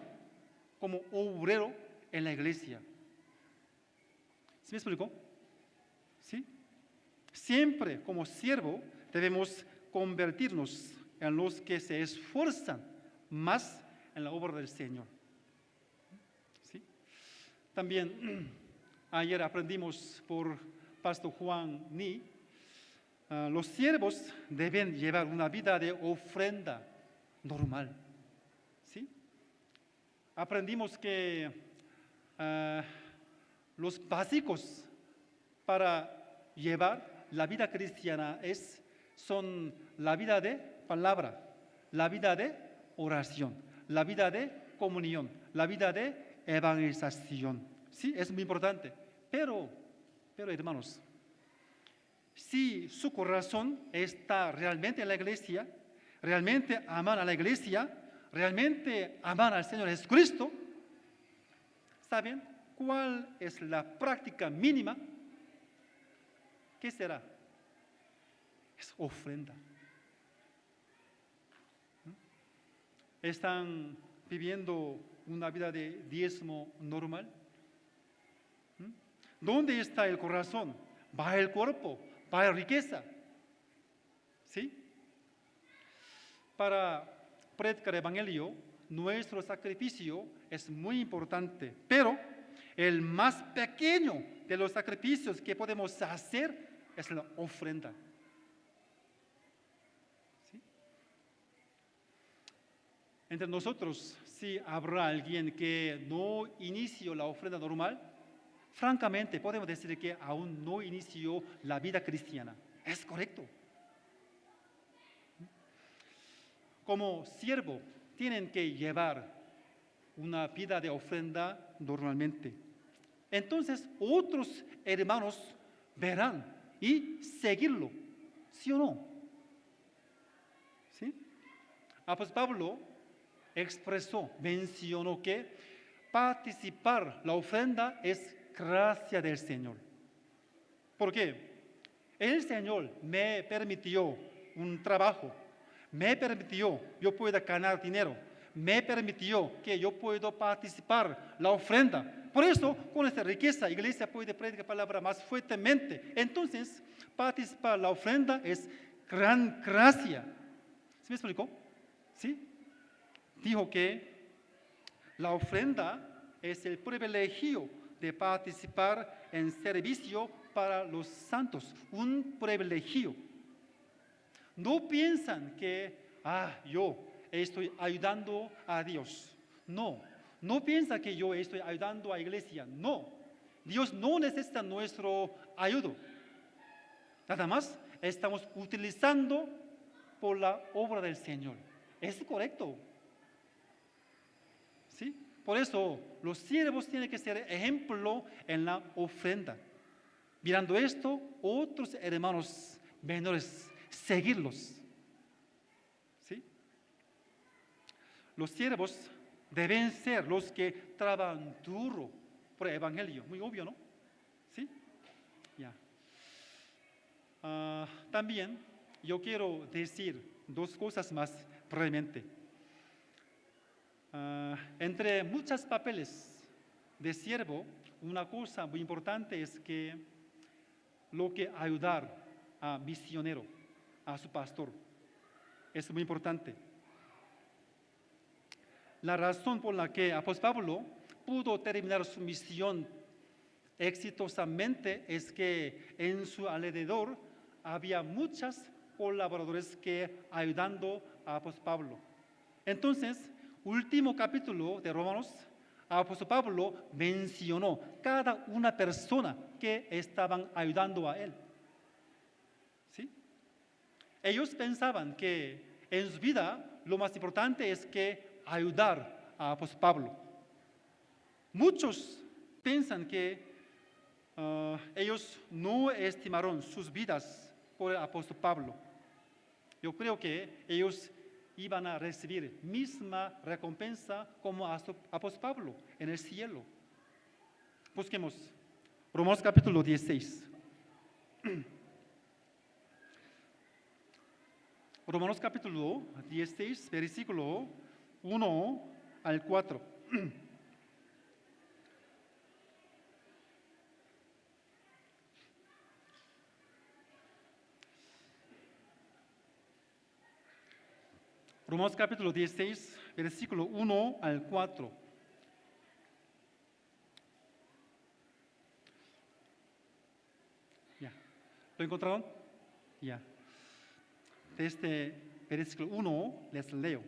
como obrero en la iglesia. ¿Sí me explico? ¿Sí? Siempre como siervo debemos convertirnos en los que se esfuerzan más en la obra del Señor. ¿Sí? También ayer aprendimos por Pastor Juan Ni, los siervos deben llevar una vida de ofrenda normal. ¿Sí? Aprendimos que los básicos para llevar la vida cristiana son la vida de palabra, la vida de oración, la vida de comunión, la vida de evangelización. Sí, es muy importante. Pero hermanos, si su corazón está realmente en la iglesia, realmente aman a la iglesia, realmente aman al Señor Jesucristo, ¿saben cuál es la práctica mínima? ¿Qué será? Es ofrenda. ¿Están viviendo una vida de diezmo normal? ¿Dónde está el corazón? Va el cuerpo, va la riqueza. ¿Sí? Para predicar el evangelio, nuestro sacrificio es muy importante, pero el más pequeño de los sacrificios que podemos hacer es la ofrenda. ¿Sí? Entre nosotros, si habrá alguien que no inició la ofrenda normal, francamente podemos decir que aún no inició la vida cristiana. Es correcto. Como siervo, tienen que llevar una vida de ofrenda normalmente. Entonces, otros hermanos verán y seguirlo, ¿sí o no? ¿Sí? Pues Pablo mencionó que participar la ofrenda es gracia del Señor. ¿Por qué? El Señor me permitió un trabajo, me permitió yo pueda ganar dinero, me permitió que yo pueda participar la ofrenda. Por eso, con esta riqueza, la iglesia puede predicar palabra más fuertemente. Entonces, participar la ofrenda es gran gracia. ¿Sí me explicó? ¿Sí? Dijo que la ofrenda es el privilegio de participar en servicio para los santos, un privilegio. No piensan que, yo estoy ayudando a Dios. No piensa que yo estoy ayudando a la iglesia. No, Dios no necesita nuestro ayuda. Nada más estamos utilizando por la obra del Señor. ¿Es correcto? ¿Sí? Por eso los siervos tienen que ser ejemplo en la ofrenda. Mirando esto, otros hermanos menores, seguirlos. ¿Sí? Los siervos deben ser los que trabajan duro por el evangelio. Muy obvio, ¿no? ¿Sí? Ya. También yo quiero decir dos cosas más brevemente. Entre muchos papeles de siervo, una cosa muy importante es que lo que ayudar a misionero, a su pastor. Es muy importante. La razón por la que apóstol Pablo pudo terminar su misión exitosamente es que en su alrededor había muchos colaboradores que ayudando a apóstol Pablo. Entonces, último capítulo de Romanos, apóstol Pablo mencionó cada una persona que estaban ayudando a él. ¿Sí? Ellos pensaban que en su vida lo más importante es que ayudar a apóstol Pablo. Muchos piensan que ellos no estimaron sus vidas por el apóstol Pablo. Yo creo que ellos iban a recibir misma recompensa como apóstol Pablo en el cielo. Busquemos Romanos capítulo 16. Romanos capítulo 16, versículo 1 al 4. Romanos capítulo 16, versículo 1 al 4. Ya. ¿Lo encontraron? Ya. Desde versículo 1 les leo.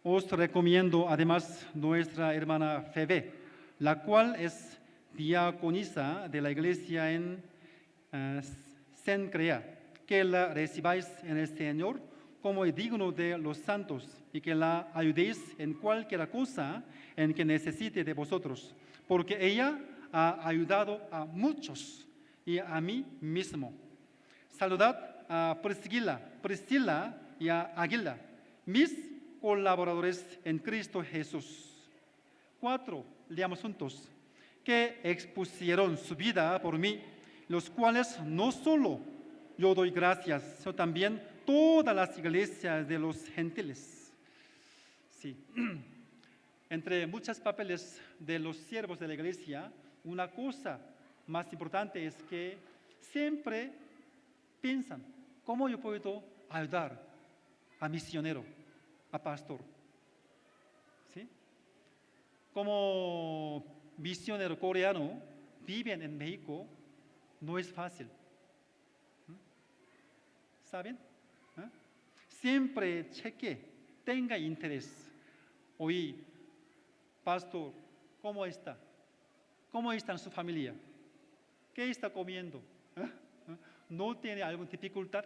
Os recomiendo además nuestra hermana Febe, la cual es diaconisa de la iglesia en Cencrea, que la recibáis en el Señor como es digno de los santos y que la ayudéis en cualquier cosa en que necesite de vosotros, porque ella ha ayudado a muchos y a mí mismo. Saludad a Priscila y a Aguila, mis colaboradores en Cristo Jesús. 4, leamos juntos, que expusieron su vida por mí, los cuales no solo yo doy gracias, sino también todas las iglesias de los gentiles. Sí. Entre muchos papeles de los siervos de la iglesia, una cosa más importante es que siempre piensan, ¿cómo yo puedo ayudar a misionero, a pastor? ¿Sí? Como misionero coreano, viven en México, no es fácil. ¿Saben? Siempre cheque, tenga interés. Oye, pastor, ¿cómo está? ¿Cómo está en su familia? ¿Qué está comiendo? ¿No tiene alguna dificultad?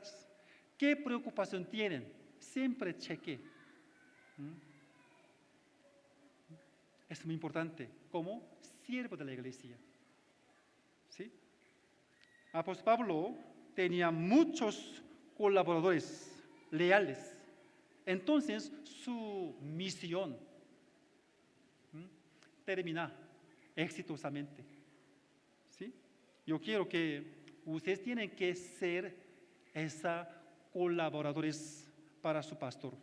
¿Qué preocupación tienen? Siempre cheque. Es muy importante como siervo de la iglesia. ¿Sí? Apóstol Pablo tenía muchos colaboradores leales. Entonces, su misión termina exitosamente. ¿Sí? Yo quiero que ustedes tienen que ser esos colaboradores para su pastor.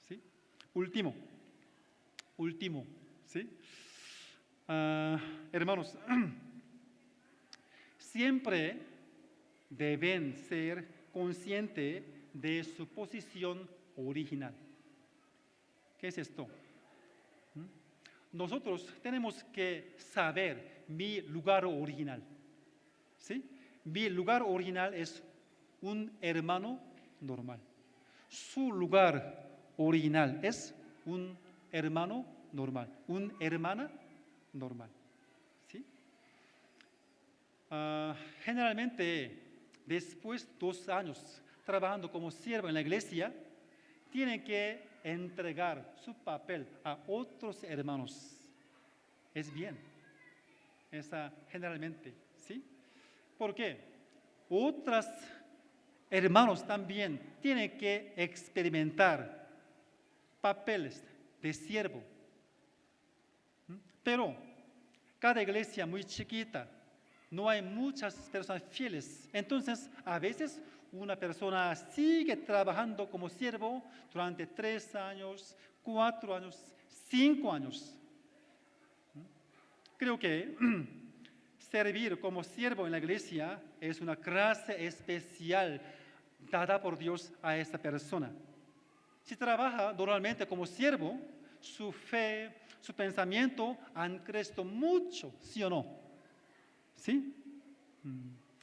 ¿Sí? Último, ¿sí? Hermanos, siempre deben ser conscientes de su posición original. ¿Qué es esto? Nosotros tenemos que saber mi lugar original. ¿Sí? Mi lugar original es un hermano normal. Su lugar original es un hermano normal, una hermana normal. ¿Sí? Generalmente, después de 2 años trabajando como siervo en la iglesia, tienen que entregar su papel a otros hermanos. Es bien, esa generalmente, ¿sí? ¿Por qué? Otros hermanos también tienen que experimentar papeles de siervo. Pero cada iglesia muy chiquita, no hay muchas personas fieles. Entonces, a veces una persona sigue trabajando como siervo durante 3 años, 4 años, 5 años. Creo que servir como siervo en la iglesia es una clase especial dada por Dios a esta persona. Si trabaja normalmente como siervo, su fe, su pensamiento han crecido mucho, ¿sí o no? ¿Sí?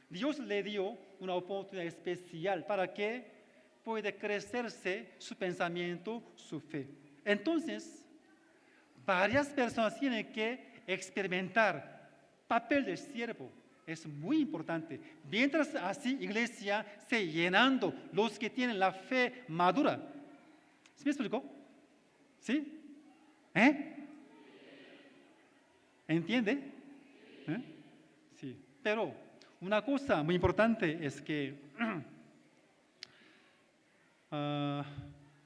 Dios le dio una oportunidad especial para que pueda crecerse su pensamiento, su fe. Entonces, varias personas tienen que experimentar papel de siervo. Es muy importante. Mientras así, iglesia se llenando los que tienen la fe madura. ¿Sí me explico? ¿Sí? ¿Entiende? Sí. Pero una cosa muy importante es que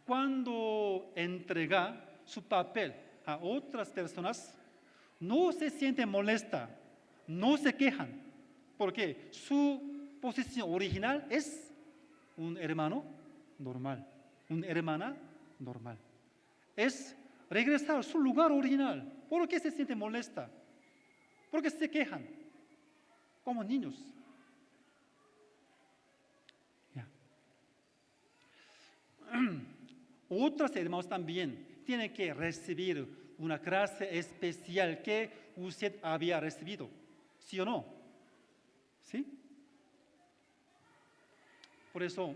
cuando entrega su papel a otras personas, no se siente molesta, no se quejan, porque su posición original es un hermano normal, una hermana normal. Es regresar a su lugar original. ¿Por qué se siente molesta? ¿Por qué se quejan? Como niños. Ya. Otros hermanos también tienen que recibir una clase especial que usted había recibido. ¿Sí o no? ¿Sí? Por eso,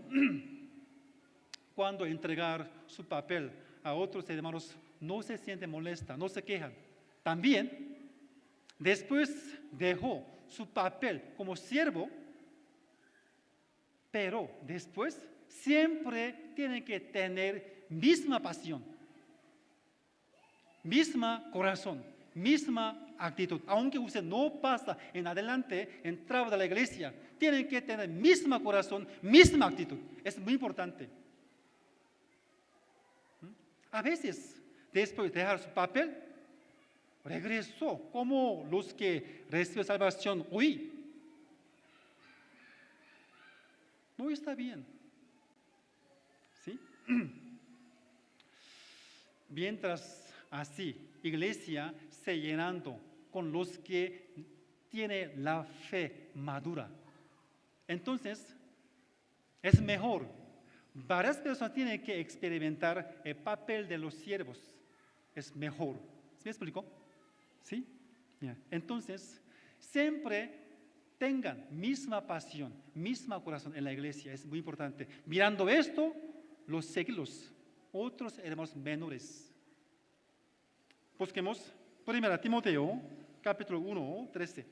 cuando entregar su papel a otros hermanos, no se siente molesta, no se quejan. También, después dejó su papel como siervo, pero después siempre tiene que tener misma pasión, misma corazón, misma actitud. Aunque usted no pasa en adelante, entraba de la iglesia, tiene que tener misma corazón, misma actitud. Es muy importante. A veces, después de dejar su papel, regresó como los que reciben salvación hoy. No está bien. ¿Sí? Mientras así, iglesia se llenando con los que tienen la fe madura. Entonces, es mejor. Varias personas tienen que experimentar el papel de los siervos. Es mejor. ¿Sí me explico? ¿Sí? Bien. Entonces, siempre tengan misma pasión, misma corazón en la iglesia. Es muy importante. Mirando esto, los siglos, otros hermanos menores. Busquemos 1 Timoteo, capítulo 1, 13.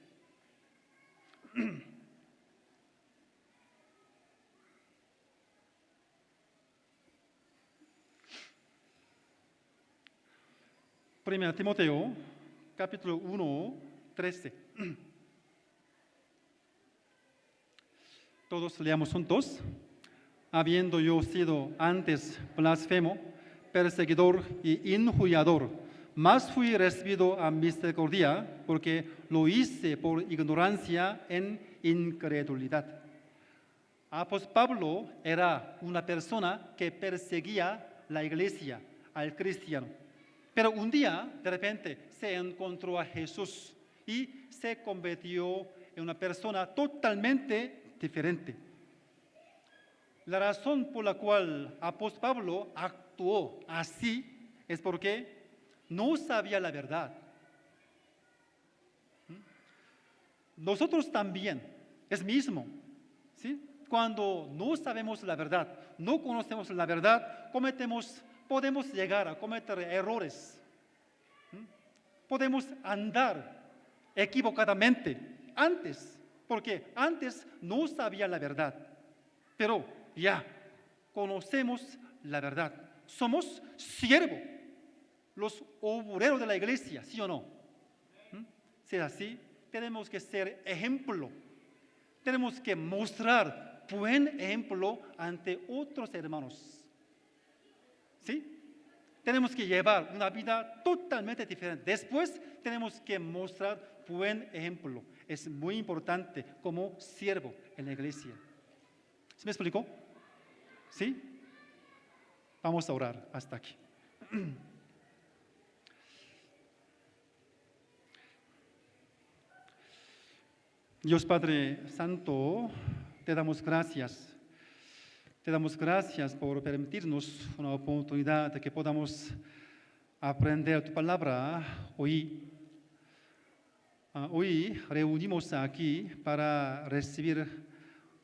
Primera Timoteo, capítulo 1, 13. Todos leamos juntos. Habiendo yo sido antes blasfemo, perseguidor y injuriador, mas fui recibido a misericordia, porque lo hice por ignorancia en incredulidad. Apóstol Pablo era una persona que perseguía la iglesia, al cristiano. Pero un día, de repente, se encontró a Jesús y se convirtió en una persona totalmente diferente. La razón por la cual apóstol Pablo actuó así es porque no sabía la verdad. Nosotros también, es mismo, ¿sí? Cuando no sabemos la verdad, no conocemos la verdad, podemos llegar a cometer errores. Podemos andar equivocadamente antes, porque antes no sabía la verdad, pero ya conocemos la verdad. Somos siervos, los obreros de la iglesia, ¿sí o no? Si es así, tenemos que ser ejemplo. Tenemos que mostrar buen ejemplo ante otros hermanos. ¿Sí? Tenemos que llevar una vida totalmente diferente. Después tenemos que mostrar buen ejemplo. Es muy importante como siervo en la iglesia. ¿Se me explicó? ¿Sí? Vamos a orar hasta aquí. Dios Padre Santo, te damos gracias Te damos gracias por permitirnos una oportunidad de que podamos aprender tu palabra hoy. Hoy reunimos aquí para recibir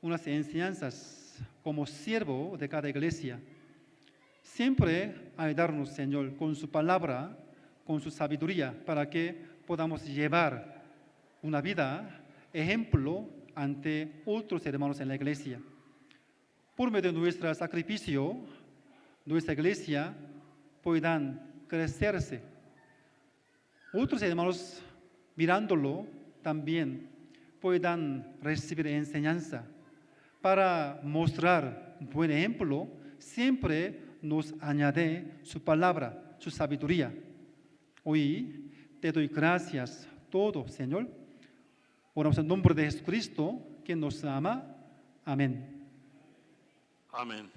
unas enseñanzas como siervo de cada iglesia. Siempre ayudarnos, Señor, con su palabra, con su sabiduría, para que podamos llevar una vida, ejemplo, ante otros hermanos en la iglesia. Por medio de nuestro sacrificio, nuestra iglesia puedan crecerse. Otros hermanos, mirándolo, también puedan recibir enseñanza. Para mostrar un buen ejemplo, siempre nos añade su palabra, su sabiduría. Hoy te doy gracias todo, Señor. Oramos en nombre de Jesucristo, quien nos ama. Amén. Amén.